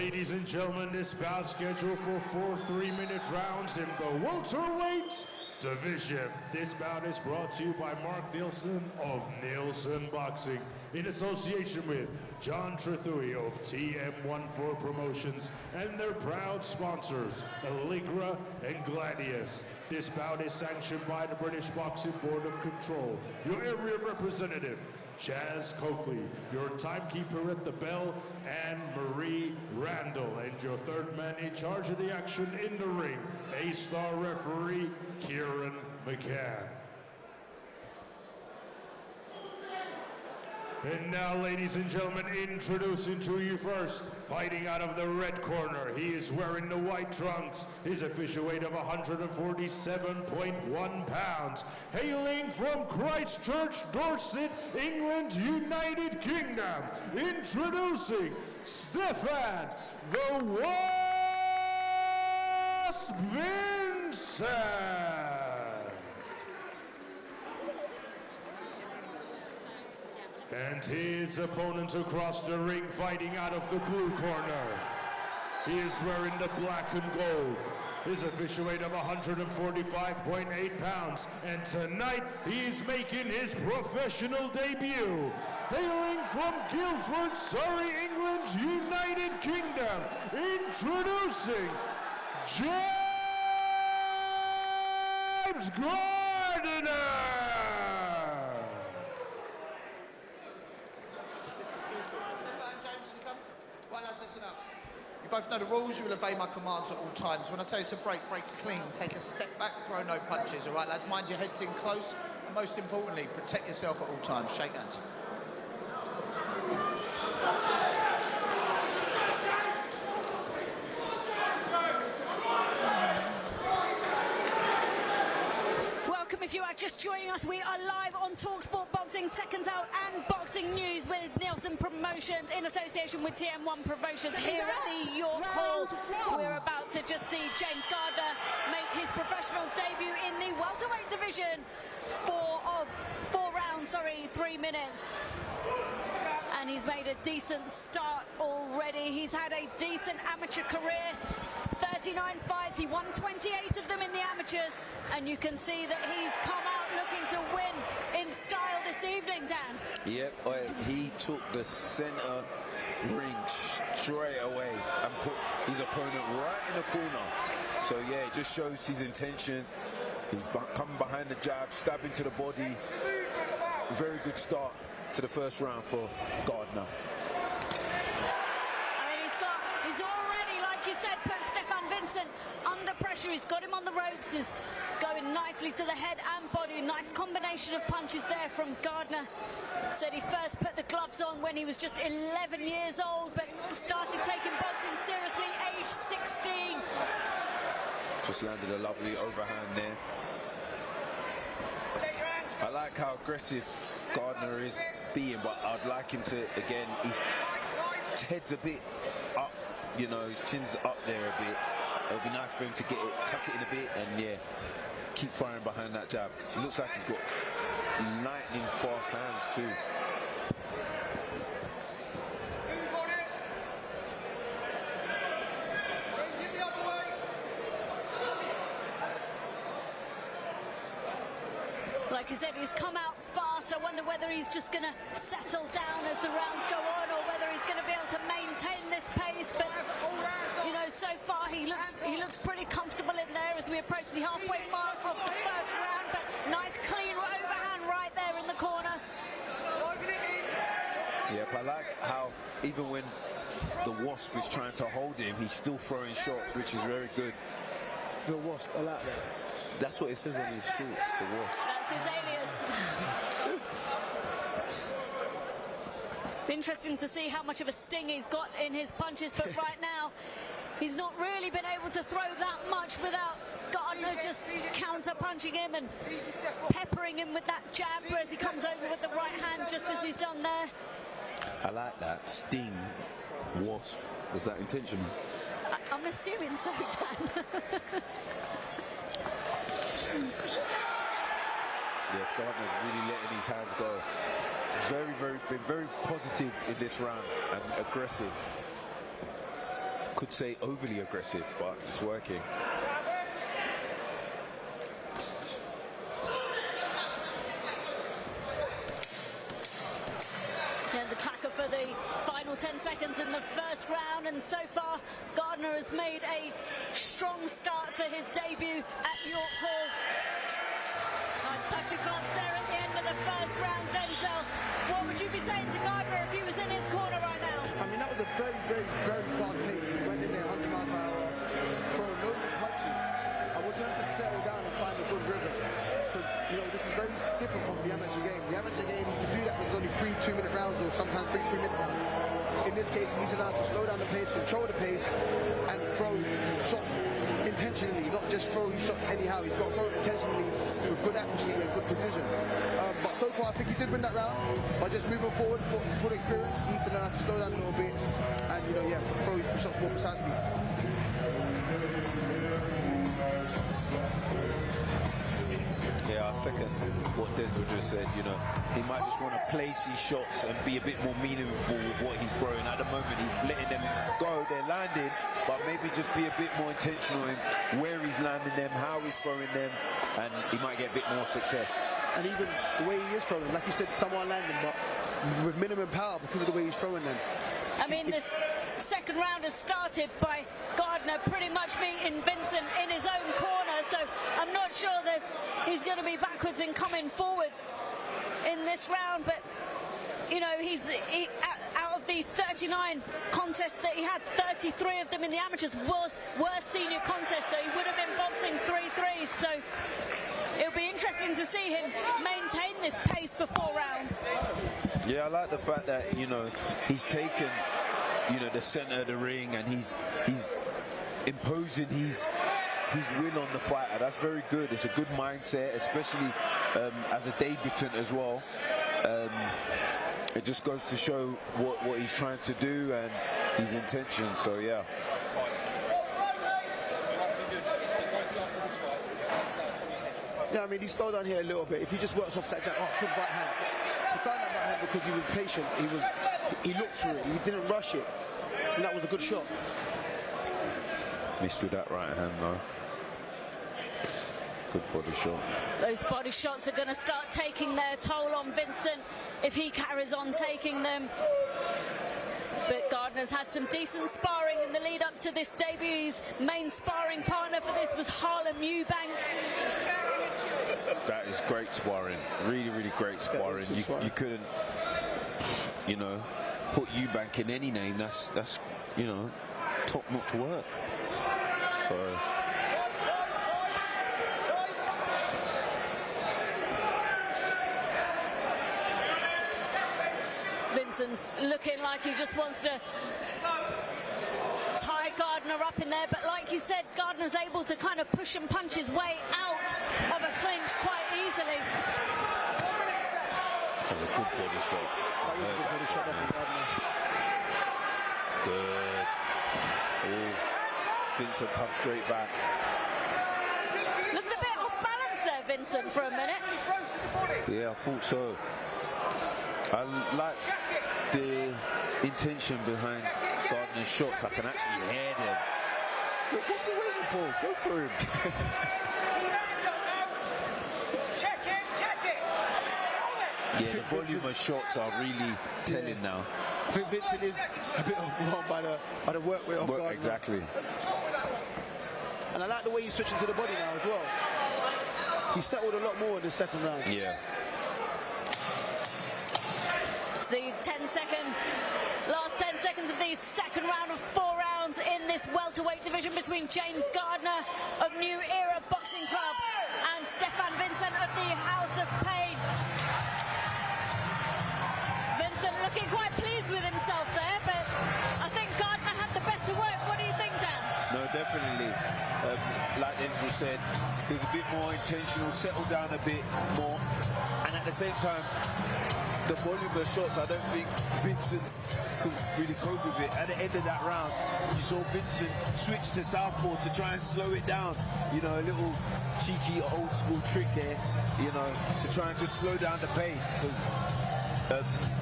Ladies and gentlemen, this bout scheduled for 4 3-minute rounds in the welterweight division. This bout is brought to you by Mark Nielsen of Nielsen Boxing in association with John Trethui of TM14 Promotions and their proud sponsors, Allegra and Gladius. This bout is sanctioned by the British Boxing Board of Control. Your area representative, Chaz Coakley, your timekeeper at the bell, and Marie Randall, and your third man in charge of the action in the ring, A-star referee, Kieran McCann. And now, ladies and gentlemen, introducing to you first, fighting out of the red corner. He is wearing the white trunks. His official weight of 147.1 pounds. Hailing from Christchurch, Dorset, England, United Kingdom. Introducing Steffan, the Wasp Vincent. And his opponent across the ring, fighting out of the blue corner. He is wearing the black and gold. His official weight of 145.8 pounds. And tonight, he is making his professional debut. Hailing from Guildford, Surrey, England, United Kingdom. Introducing James Gardiner. You both know the rules. You will obey my commands at all times. When I tell you to break, break clean. Take a step back, throw no punches. All right, lads, mind your heads in close. And most importantly, protect yourself at all times. Shake hands. If you are just joining us, we are live on TalkSport Boxing, Seconds Out and Boxing News with Nielsen Promotions in association with TM1 Promotions here at the York Hall. We're about to just see James Gardiner make his professional debut in the welterweight division. 4 rounds, 3 minutes. And he's made a decent start already. He's had a decent amateur career. 39 fights, he won 28 of them in the amateurs, and you can see that he's come out looking to win in style this evening, Dan. Yep, he took the center ring straight away and put his opponent right in the corner. So yeah, it just shows his intentions. He's coming behind the jab, stabbing to the body. Very good start to the first round for Gardiner. He's already, like you said, put Steffan Vincent under pressure. He's got him on the ropes. He's going nicely to the head and body. Nice combination of punches there from Gardiner. Said he first put the gloves on when he was just 11 years old, but started taking boxing seriously age 16. Just landed a lovely overhand there. I like how aggressive Gardiner is being, but I'd like him to, again, his head's a bit up, you know, his chin's up there a bit. It would be nice for him to get it, tuck it in a bit, and yeah, keep firing behind that jab. It looks like he's got lightning fast hands too. Like you said, he's come out fast. I wonder whether he's just going to settle down as the rounds go on, or whether he's going to be able to maintain this pace. But you know, so far he looks pretty comfortable in there as we approach the halfway mark of the first round. But nice clean overhand right there in the corner. Yep, I like how even when the Wasp is trying to hold him, he's still throwing shots, which is very good. The Wasp, I like that. That's what it says on his streets, the Wasp. That's his alias. Interesting to see how much of a sting he's got in his punches, but right now he's not really been able to throw that much without Gardiner just counter-punching him and peppering him with that jab as he comes over with the right hand, just as he's done there. I like that. Sting, Wasp. Was that intentional? I'm assuming so, Dan. Yes, Gardner's really letting his hands go. Been very positive in this round and aggressive. could say overly aggressive, but it's working. Yeah, the clacker for the final 10 seconds in the first round, and so far Gardiner has made a strong start to his debut at York Hall. Nice touchy gloves there at the end of the first round. Denzel, what would you be saying to Gardiner if he was in his corner right now? I mean, that was a very, very, very fast pace. He went in there 100 miles per hour, throwing loads of punches. I would learn to settle down and find a good rhythm. Because, you know, this is very different from the amateur game. The amateur game, you can do that because there's only 3 2-minute rounds or sometimes 3 3-minute rounds. In this case, he's allowed to slow down the pace, control the pace, and throw shots intentionally, not just throw shots anyhow. He's got to throw it intentionally with good accuracy and good precision. But so far, I think he did win that round by just moving forward, good experience. He needs to learn how to slow down a little bit and, you know, yeah, throw his shots more precisely. Yeah, I second what Denzel just said. You know, he might just want to place his shots and be a bit more meaningful with what he's throwing. At the moment, he's letting them go, they're landing, but maybe just be a bit more intentional in where he's landing them, how he's throwing them, and he might get a bit more success. And even the way he is throwing, like you said, someone landing, but with minimum power because of the way he's throwing them. I mean, this second round has started by Gardiner pretty much beating Vincent in his own corner, so I'm not sure he's going to be backwards and coming forwards in this round, but you know, out of the 39 contests that he had, 33 of them in the amateurs were senior contests, so he would have been boxing 3-3s, so it'll be interesting to see him maintain this pace for 4 rounds. Yeah, I like the fact that, you know, he's taken, you know, the center of the ring and he's imposing his will on the fighter. That's very good. It's a good mindset, especially as a debutant as well. It just goes to show what he's trying to do and his intention. So yeah. Yeah, I mean, he slowed down here a little bit. If he just works off that jab, good right hand. He found that right hand because he was patient. He looked through it. He didn't rush it. And that was a good shot. Missed with that right hand though. Good body shot. Those body shots are going to start taking their toll on Vincent if he carries on taking them. But Gardiner's had some decent sparring in the lead up to this debut. His main sparring partner for this was Harlem Eubank. That is great sparring. Really, really great sparring. You couldn't, you know, put Eubank in any name. That's you know, top-notch work. So. Vincent looking like he just wants to tie Gardiner up in there, but like you said, Gardiner's able to kind of push and punch his way out of a clinch quite easily. That was a good body shot. That was a good body shot from Gardiner. Good. Oh, Vincent comes straight back. Looked a bit off balance there, Vincent, for a minute. Yeah, I thought so. I like the intention behind Gardiner's shots. I can actually hear them. Look, what's he waiting for? Go for him. Yeah, the volume of shots are really telling now. I think Vincent is a bit overwhelmed by the work rate of Gardiner. Exactly. And I like the way he's switching to the body now as well. He settled a lot more in the second round. Yeah. It's the last 10 seconds of the second round of 4 rounds in this welterweight division between James Gardiner of New Era Boxing Club and Steffan Vincent of the House of Pain. Vincent looking quite pleased with himself there, but I think Gardiner had the better work. What do you think, Dan? No, definitely. Like Denzel said, he was a bit more intentional, settled down a bit more, and at the same time, the volume of shots, I don't think Vincent could really cope with it. At the end of that round, you saw Vincent switch to southpaw to try and slow it down. You know, a little cheeky old school trick there, you know, to try and just slow down the pace.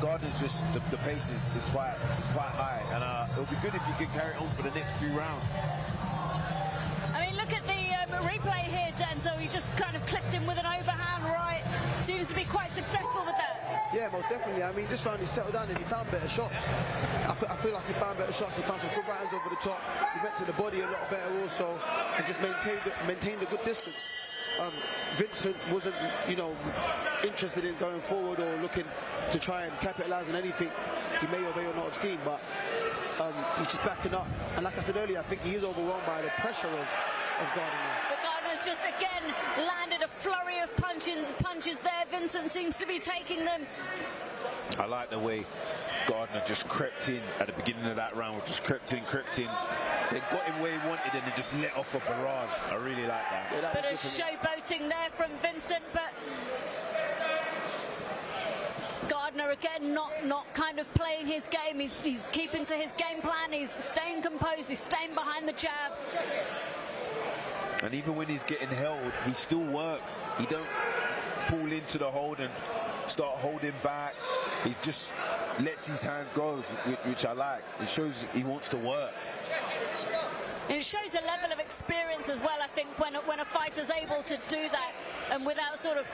Gardiner's just the pace is quite high, and it'll be good if you can carry it on for the next few rounds. I mean, look at the replay here, Denzo. He just kind of clipped him with an overhand right. Seems to be quite successful with that. Yeah, most definitely. I mean, this round he settled down and he found better shots. I feel like he found better shots. He found some good right hands over the top. He went to the body a lot better also, and just maintained a good distance. Vincent wasn't, interested in going forward or looking to try and capitalise on anything he may or may not have seen, but he's just backing up. And like I said earlier, I think he is overwhelmed by the pressure of Gardiner. But Gardiner's just again landed a flurry of punches there. Vincent seems to be taking them. I like the way Gardiner just crept in at the beginning of that round, just crept in. They got him where he wanted and they just let off a barrage. I really like that. Yeah, Bit of showboating there from Vincent, but Gardiner again not kind of playing his game. He's keeping to his game plan. He's staying composed. He's staying behind the jab. And even when he's getting held, he still works. He don't fall into the hold and start holding back. He just lets his hand go, which I like. It shows he wants to work. It shows a level of experience as well, I think, when a fighter's able to do that and without sort of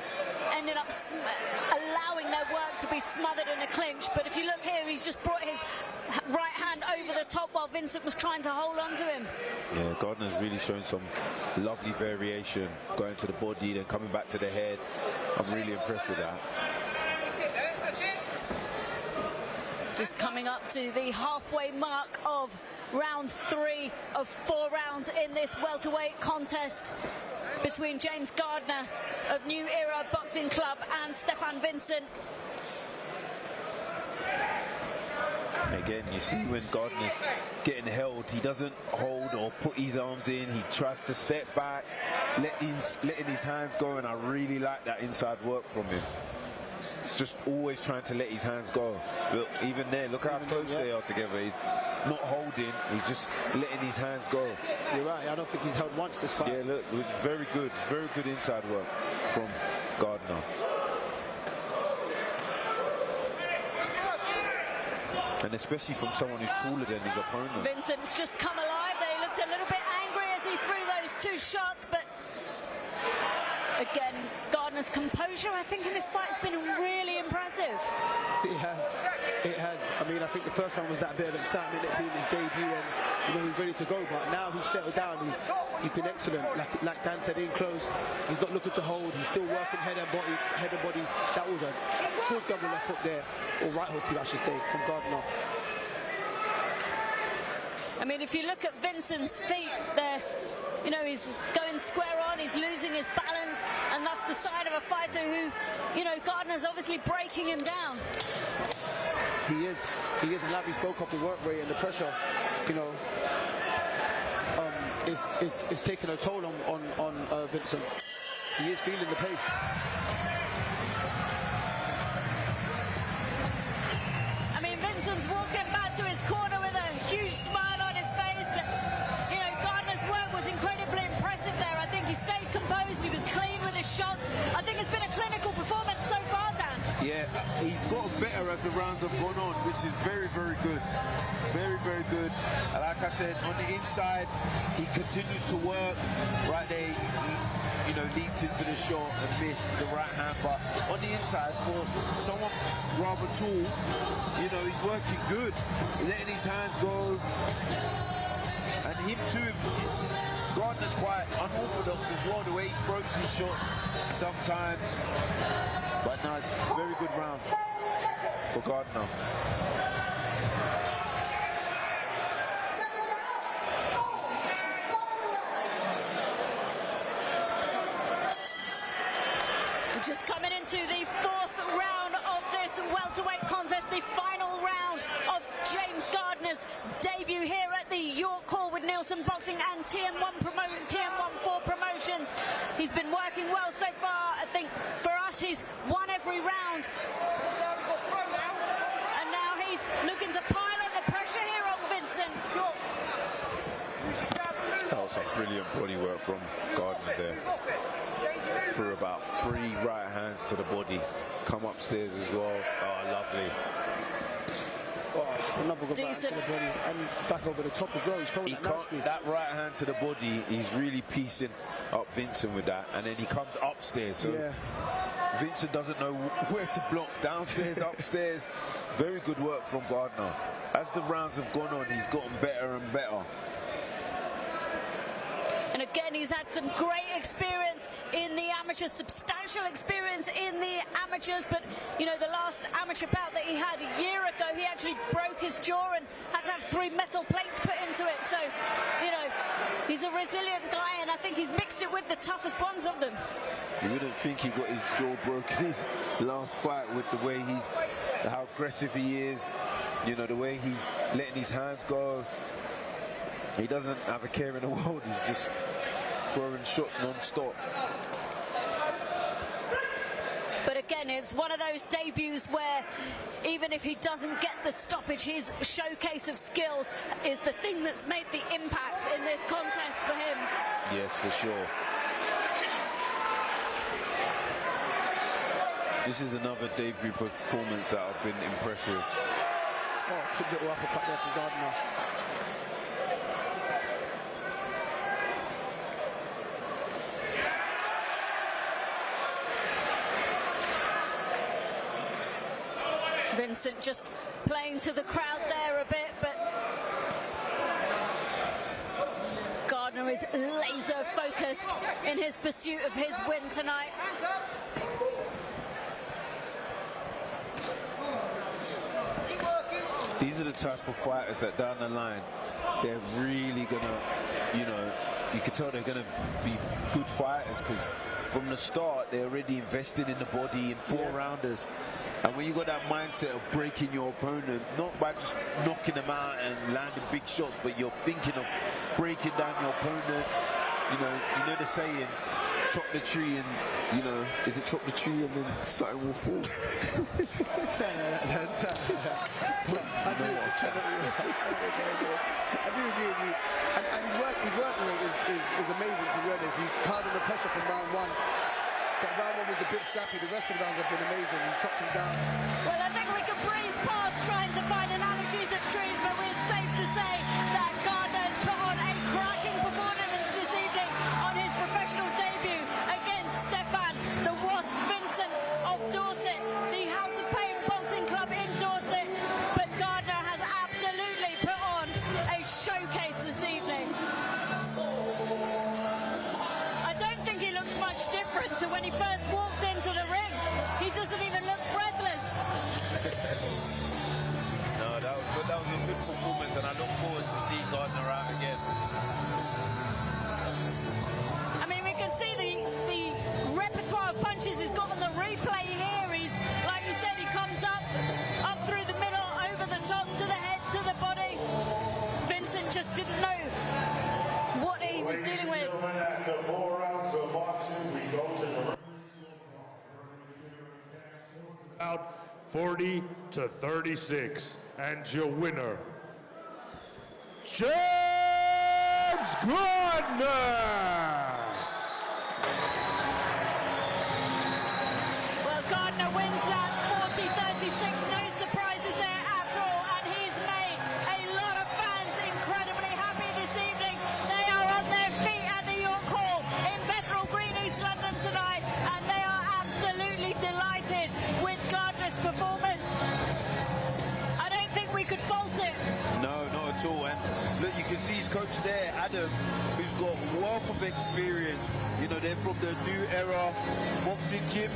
ending up allowing their work to be smothered in a clinch. But if you look here, he's just brought his right hand over the top while Vincent was trying to hold on to him. Yeah, Gardiner's really showing some lovely variation, going to the body, then coming back to the head. I'm really impressed with that. Just coming up to the halfway mark of round 3 of 4 rounds in this welterweight contest between James Gardiner of New Era Boxing Club and Steffan Vincent. Again, you see when Gardiner's getting held, he doesn't hold or put his arms in. He tries to step back, letting his hands go, and I really like that inside work from him. Just always trying to let his hands go. Look, even there, look how close they are together. He's not holding, he's just letting his hands go. You're right, I don't think he's held once this fight. Yeah, look, it was very good inside work from Gardiner. And especially from someone who's taller than his opponent. Vincent's just come alive there. He looked a little bit angry as he threw those 2 shots, but again, Gardiner's composure, I think, in this fight has been really impressive. It has. I mean, I think the first one was that bit of excitement, it being his debut, and he's ready to go. But now he's settled down. He's been excellent. Like Dan said, in close. He's not looking to hold. He's still working head and body. That was a good double left hook there, or right hook, I should say, from Gardiner. I mean, if you look at Vincent's feet, they're, he's going square on, he's losing his balance, and that's the sign of a fighter who, Gardiner's obviously breaking him down. He is, and like we spoke of the work rate and the pressure, it's taking a toll on Vincent. He is feeling the pace. I mean, Vincent's walking back to his corner with a huge smile on his face. Gardiner's work was incredibly impressive there. I think he stayed composed, he was clean with his shots. I think it's been a clinical performance so far, Dan. Yeah, he's got better as the rounds have gone on, which is very good. Very good. And like I said, on the inside, he continues to work. Right there, he leaps into the shot and missed the right hand. But on the inside, for someone rather tall, he's working good. Letting his hands go. And him too, Gardiner's quite unorthodox as well, the way he throws his shots sometimes. But no, very good round for Gardiner. Just coming into the 4th round of this welterweight contest, the final round of James Gardiner's debut here at the York Hall with Nielsen Boxing and TM14 Promotions. He's been working well so far. I think for us, he's won every round. And now he's looking to pile on the pressure here on Vincent. That was some brilliant body work from Gardiner there. Threw about 3 right hands to the body. come upstairs as well. Oh, lovely. Oh, another good back to the body and back over the top as well. He's throwing it nicely. That right hand to the body, he's really piecing up Vincent with that, and then he comes upstairs. So yeah. Vincent doesn't know where to block, downstairs, upstairs. Very good work from Gardiner. As the rounds have gone on, he's gotten better and better. And again, he's had some great experience in the amateurs, substantial experience in the amateurs. But, you know, the last amateur bout that he had a year ago, he actually broke his jaw and had to have 3 metal plates put into it. So, you know, he's a resilient guy, and I think he's mixed it with the toughest ones of them. You wouldn't think he got his jaw broken his last fight with the way how aggressive he is, you know, the way he's letting his hands go. He doesn't have a care in the world. He's just throwing shots non-stop. But again, it's one of those debuts where even if he doesn't get the stoppage, his showcase of skills is the thing that's made the impact in this contest for him. Yes, for sure. This is another debut performance that I've been impressed with. Oh, good little uppercut there from Gardiner. Vincent just playing to the crowd there a bit, but Gardiner is laser focused in his pursuit of his win tonight. These are the type of fighters that down the line, they're really gonna, you know, you can tell they're gonna be good fighters, because from the start they're already invested in the body in 4-rounders. And when you got that mindset of breaking your opponent, not by just knocking them out and landing big shots, but you're thinking of breaking down your opponent. You know the saying, chop the tree and, you know, is it chop the tree and then something will fall? I agree with you. And his work rate is amazing, to be honest. He's pounding the pressure from round 1. But round 1 was a bit scrappy. The rest of the rounds have been amazing. He chopped him down. Well, I think we could breeze past trying to find analogies of trees, but we're safe to say that Gardiner's put on a cracking performance this evening on his professional debut against Steffan, the Wasp Vincent of Dorset, the House of Pain Boxing Club in Dorset. But Gardiner has absolutely put on a showcase this evening. I don't think he looks much different to when he first walked into the ring. He doesn't even look breathless. No, that was a good performance, and I look forward to seeing Gardiner out again. I mean, we can see the repertoire of punches he's got on the replay here. He's, like you said, he comes up through the middle, over the top, to the head, to the body. Vincent just didn't know what he was dealing with. After 4 rounds of boxing, we go to the out 40-36, and your winner, James Gardiner. Well, Gardiner wins that 40-36. No surprises there at all, and he's made a lot of fans incredibly happy this evening. They are on their feet at the York Hall in Bethnal Green, East London tonight, and they are absolutely delighted with Gardiner's performance. I don't think we could fault it. No, not at all. And look, you can see his coach there, Adam, who's got a wealth of experience. You know, they're from the new era boxing gym.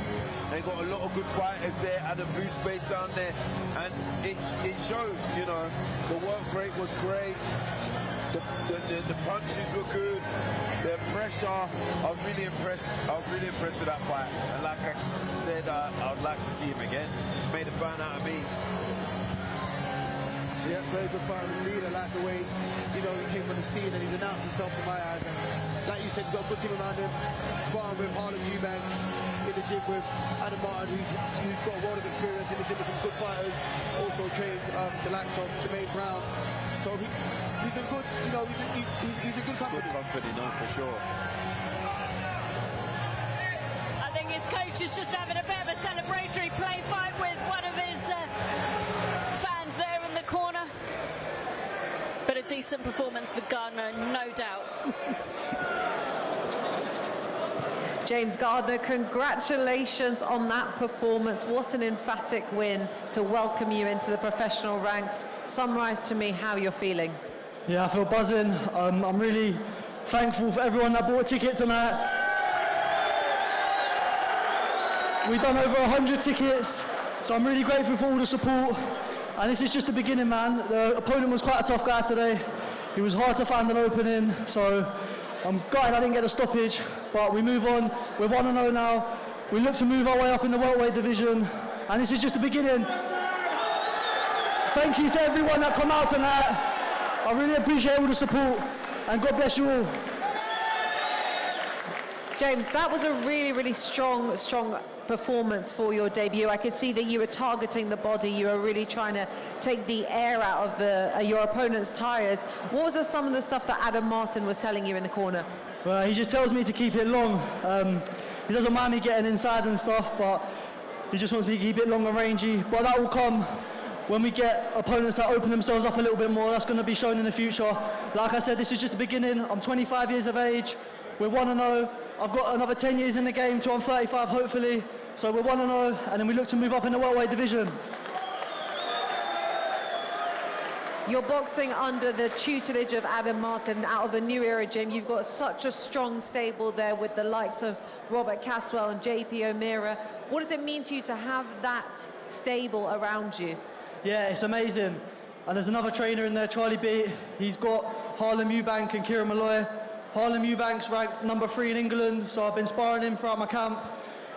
They got a lot of good fighters there. Adam Boost based down there, and it shows. You know, the work rate was great. The punches were good. The pressure, I was really impressed. I was really impressed with that fight. And like I said, I would like to see him again. Made a fan out of me. Yeah, very good fight with the leader. I like the way, you know, he came on the scene and he's announced himself in my eyes. And like you said, he's got a good team around him. Sparring with Harlan Eubank in the gym with Adam Martin, who's got a lot of experience in the gym with some good fighters. Also trained the likes of Jermaine Brown. So he's a good, you know, he's a good company. Good company, no, for sure. I think his coach coach is just having a bit of a celebratory play fight with one of his fans there in the corner. But a decent performance for Gardiner, no doubt. James Gardiner, congratulations on that performance. What an emphatic win to welcome you into the professional ranks. Summarise to me how you're feeling. Yeah, I feel buzzing. I'm really thankful for everyone that bought a ticket tonight. We've done over 100 tickets, so I'm really grateful for all the support. And this is just the beginning, man. The opponent was quite a tough guy today. It was hard to find an opening, so I'm gutted I didn't get a stoppage, but we move on. We're 1-0 now. We look to move our way up in the welterweight division, and this is just the beginning. Thank you to everyone that come out tonight. I really appreciate all the support, and God bless you all. James, that was a really, really strong performance for your debut. I could see that you were targeting the body. You were really trying to take the air out of your opponent's tyres. What was some of the stuff that Adam Martin was telling you in the corner? Well, he just tells me to keep it long. He doesn't mind me getting inside and stuff, but he just wants me to keep it long and rangy. But that will come when we get opponents that open themselves up a little bit more. That's going to be shown in the future. Like I said, this is just the beginning. I'm 25 years of age. We're 1-0. I've got another 10 years in the game till I'm 35, hopefully. So we're 1-0, and then we look to move up in the welterweight division. You're boxing under the tutelage of Adam Martin out of the New Era gym. You've got such a strong stable there with the likes of Robert Caswell and JP O'Meara. What does it mean to you to have that stable around you? Yeah, it's amazing. And there's another trainer in there, Charlie B. He's got Harlem Eubank and Kieran Malloy. Harlem Eubank's ranked number 3 in England, so I've been sparring him throughout my camp.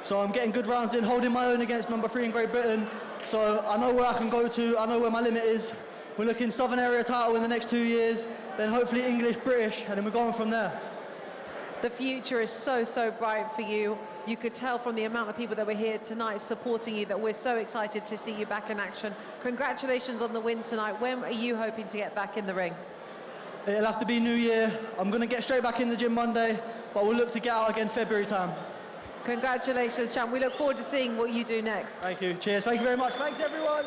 So I'm getting good rounds in, holding my own against number 3 in Great Britain. So I know where I can go to, I know where my limit is. We're looking Southern Area title in the next 2 years, then hopefully English, British, and then we're going from there. The future is so, so bright for you. You could tell from the amount of people that were here tonight supporting you that we're so excited to see you back in action. Congratulations on the win tonight. When are you hoping to get back in the ring? It'll have to be New Year. I'm going to get straight back in the gym Monday, but we'll look to get out again February time. Congratulations, champ. We look forward to seeing what you do next. Thank you. Cheers. Thank you very much. Thanks, everyone.